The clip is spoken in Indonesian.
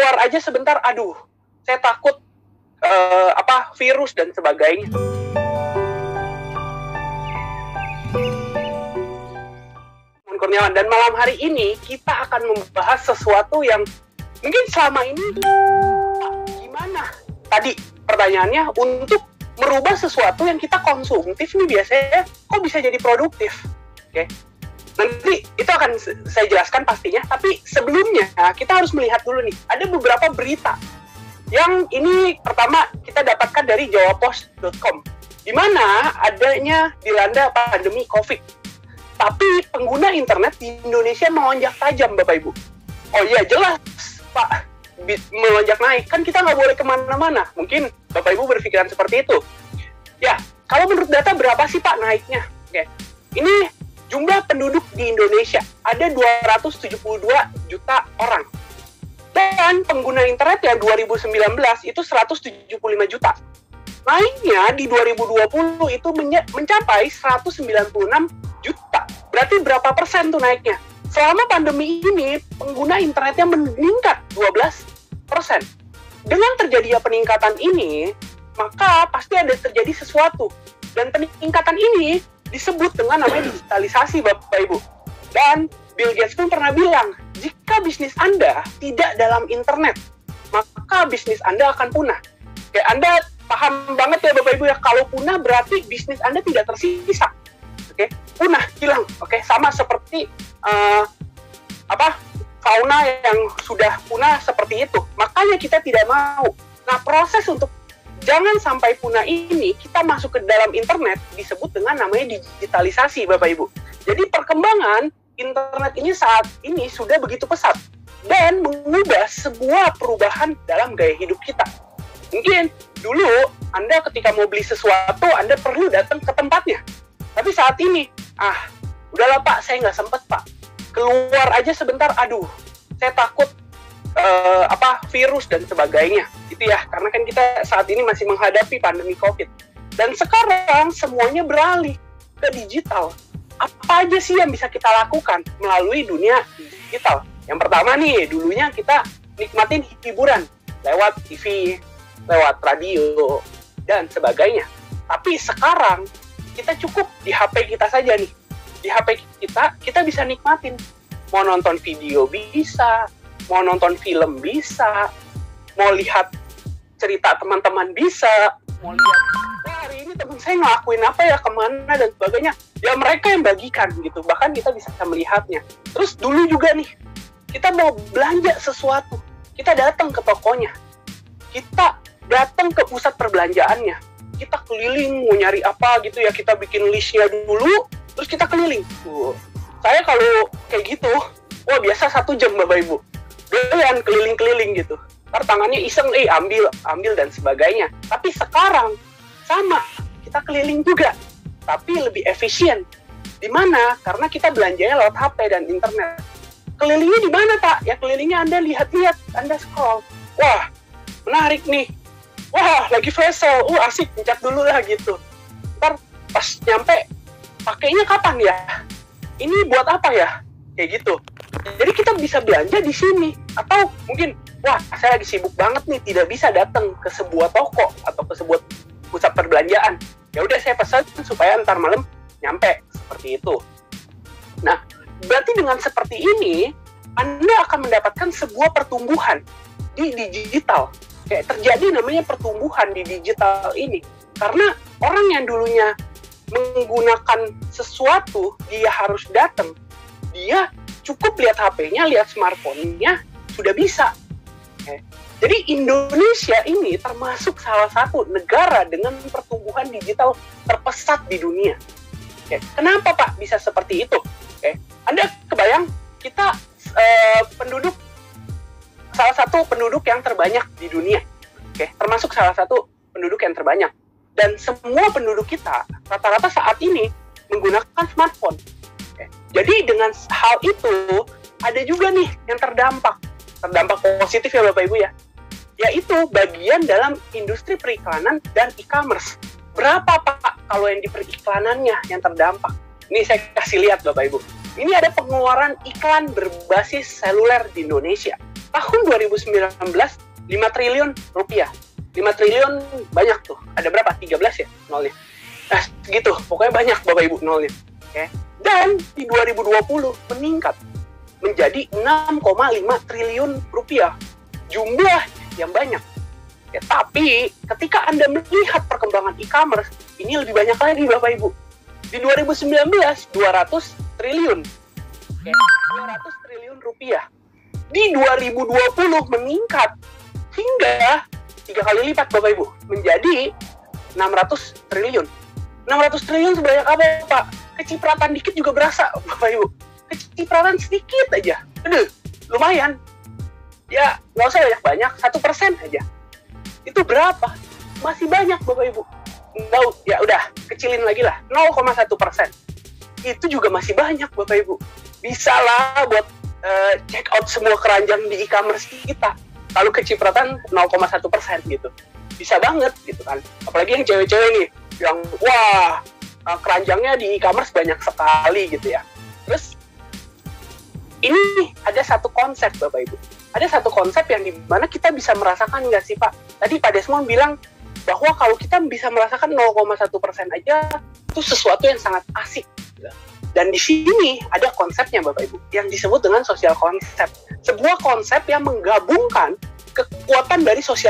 keluar aja sebentar, aduh, saya takut virus dan sebagainya. Kurniawan, dan malam hari ini kita akan membahas sesuatu yang mungkin selama ini gimana? Tadi pertanyaannya, untuk merubah sesuatu yang kita konsumtif nih biasanya kok bisa jadi produktif. Oke. Nanti itu akan saya jelaskan pastinya, tapi sebelumnya kita harus melihat dulu nih, ada beberapa berita yang ini pertama kita dapatkan dari jawapost.com, di mana adanya dilanda pandemi COVID. Tapi pengguna internet di Indonesia melonjak tajam, Bapak Ibu. Oh iya, jelas, Pak, melonjak naik. Kan kita nggak boleh kemana-mana. Mungkin Bapak Ibu berpikiran seperti itu. Ya, kalau menurut data berapa sih, Pak, naiknya? Oke. Ini jumlah penduduk di Indonesia ada 272 juta orang. Dan pengguna internet yang 2019 itu 175 juta. Naiknya di 2020 itu mencapai 196 juta. Berarti berapa persen tuh naiknya? Selama pandemi ini, pengguna internetnya meningkat 12%. Dengan terjadinya peningkatan ini, maka pasti ada terjadi sesuatu. Dan peningkatan ini disebut dengan namanya digitalisasi, Bapak Ibu. Dan Bill Gates pun pernah bilang, jika bisnis Anda tidak dalam internet, maka bisnis Anda akan punah. Oke, Anda paham banget ya Bapak Ibu ya, kalau punah berarti bisnis Anda tidak tersisa. Oke, punah, hilang. Oke, sama seperti fauna yang sudah punah seperti itu. Makanya kita tidak mau. Nah, proses untuk jangan sampai punah ini, kita masuk ke dalam internet, disebut dengan namanya digitalisasi, Bapak Ibu. Jadi perkembangan internet ini saat ini sudah begitu pesat dan mengubah sebuah perubahan dalam gaya hidup kita. Mungkin dulu Anda ketika mau beli sesuatu, Anda perlu datang ke tempatnya. Tapi saat ini, udahlah Pak, saya nggak sempet Pak. Keluar aja sebentar, aduh, saya takut virus dan sebagainya. Itu ya, karena kan kita saat ini masih menghadapi pandemi COVID. Dan sekarang semuanya beralih ke digital. Apa aja sih yang bisa kita lakukan melalui dunia digital? Yang pertama nih, dulunya kita nikmatin hiburan lewat TV, lewat radio, dan sebagainya. Tapi sekarang kita cukup di HP kita saja nih. Di HP kita bisa nikmatin. Mau nonton video bisa, mau nonton film bisa, mau lihat cerita teman-teman bisa, mau lihat, hari ini teman saya ngelakuin apa ya, kemana, dan sebagainya. Ya mereka yang bagikan gitu, bahkan kita bisa melihatnya. Terus dulu juga nih, kita mau belanja sesuatu, kita datang ke tokonya, kita datang ke pusat perbelanjaannya, kita keliling mau nyari apa gitu ya, kita bikin listnya dulu, terus kita keliling. Saya kalau kayak gitu, biasa 1 jam Bapak Ibu, doyan keliling-keliling gitu. Ntar tangannya iseng, ambil dan sebagainya. Tapi sekarang sama, kita keliling juga, tapi lebih efisien. Di mana? Karena kita belanjanya lewat HP dan internet. Kelilingnya di mana, Pak? Ya kelilingnya Anda lihat-lihat, Anda scroll. Wah, menarik nih. Wah, lagi flash sale. Asik, pencet dulu lah gitu. Ntar pas nyampe, pakainya kapan ya? Ini buat apa ya? Kayak gitu. Jadi kita bisa belanja di sini. Atau mungkin, saya lagi sibuk banget nih, tidak bisa datang ke sebuah toko atau ke sebuah pusat perbelanjaan. Ya udah saya pesan supaya ntar malam nyampe, seperti itu. Nah, berarti dengan seperti ini, Anda akan mendapatkan sebuah pertumbuhan di digital. Kayak terjadi namanya pertumbuhan di digital ini. Karena orang yang dulunya menggunakan sesuatu, dia harus datang. Dia cukup lihat HP-nya, lihat smartphone-nya, sudah bisa. Jadi Indonesia ini termasuk salah satu negara dengan pertumbuhan digital terpesat di dunia. Kenapa Pak bisa seperti itu? Anda kebayang kita salah satu penduduk yang terbanyak di dunia. Termasuk salah satu penduduk yang terbanyak. Dan semua penduduk kita rata-rata saat ini menggunakan smartphone. Jadi dengan hal itu ada juga nih yang terdampak positif ya Bapak Ibu ya, yaitu bagian dalam industri periklanan dan e-commerce. Berapa Pak kalau yang di periklanannya yang terdampak? Ini saya kasih lihat Bapak Ibu. Ini ada pengeluaran iklan berbasis seluler di Indonesia. tahun 2019 5 triliun rupiah. 5 triliun banyak tuh. Ada berapa? 13 ya nolnya. Nah, segitu. Pokoknya banyak Bapak Ibu nolnya. Oke. Dan di 2020 meningkat menjadi 6,5 triliun rupiah. Jumlah yang banyak. Ya, tapi ketika Anda melihat perkembangan e-commerce, ini lebih banyak lagi Bapak Ibu. Di 2019 200 triliun. Oke. 200 triliun rupiah. Di 2020 meningkat hingga 3 kali lipat Bapak Ibu, menjadi 600 triliun. 600 triliun sebanyak apa Pak? Kecipratan dikit juga berasa Bapak Ibu. Kecipratan sedikit aja. Aduh, lumayan. Ya, nggak usah banyak-banyak, 1% aja. Itu berapa? Masih banyak Bapak Ibu. Nggak, ya udah, kecilin lagi lah, 0,1%. Itu juga masih banyak Bapak Ibu. Bisa lah buat check out semua keranjang di e-commerce kita. Kalau kecipratan 0,1% gitu. Bisa banget gitu kan. Apalagi yang cewek-cewek nih, yang wah, keranjangnya di e-commerce banyak sekali gitu ya. Terus, ini ada satu konsep Bapak Ibu. Ada satu konsep yang dimana kita bisa merasakan nggak sih Pak? Tadi Pak Desmond bilang bahwa kalau kita bisa merasakan 0,1% aja, itu sesuatu yang sangat asik. Gitu. Dan di sini ada konsepnya Bapak Ibu, yang disebut dengan social concept. Sebuah konsep yang menggabungkan kekuatan dari social